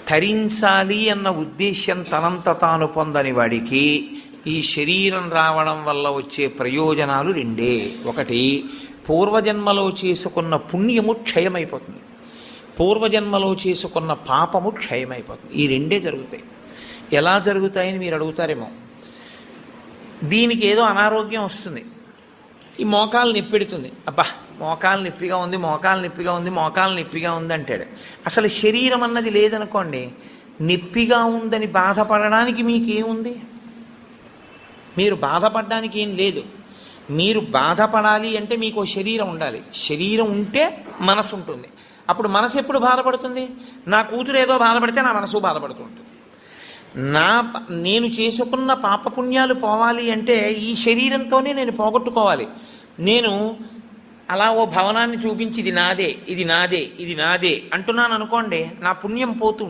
తరించాలి అన్న ఉద్దేశ్యం తనంత తాను పొందని వాడికి ఈ శరీరం రావడం వల్ల వచ్చే ప్రయోజనాలు రెండే. ఒకటి, పూర్వజన్మలో చేసుకున్న పుణ్యము క్షయమైపోతుంది, పూర్వజన్మలో చేసుకున్న పాపము క్షయమైపోతుంది. ఈ రెండే జరుగుతాయి. ఎలా జరుగుతాయని మీరు అడుగుతారేమో. దీనికి ఏదో అనారోగ్యం వస్తుంది, ఈ మోకాలు నొప్పెడుతుంది, అబ్బా మోకాలు నొప్పిగా ఉంది, మోకాలు నొప్పిగా ఉంది, మోకాలు నొప్పిగా ఉంది అంటాడు. అసలు శరీరం అన్నది లేదనుకోండి, నొప్పిగా ఉందని బాధపడడానికి మీకేముంది? మీరు బాధపడడానికి ఏం లేదు. మీరు బాధపడాలి అంటే మీకు శరీరం ఉండాలి, శరీరం ఉంటే మనసు ఉంటుంది. అప్పుడు మనసు ఎప్పుడు బాధపడుతుంది? నా కూతురు ఏదో బాధపడితే నా మనసు బాధపడుతుంటుంది. నేను చేసుకున్న పాపపుణ్యాలు పోవాలి అంటే ఈ శరీరంతోనే నేను పోగొట్టుకోవాలి. నేను అలా ఓ భవనాన్ని చూపించి ఇది నాదే, ఇది నాదే, ఇది నాదే అంటున్నాను అనుకోండి, నా పుణ్యం పోతూ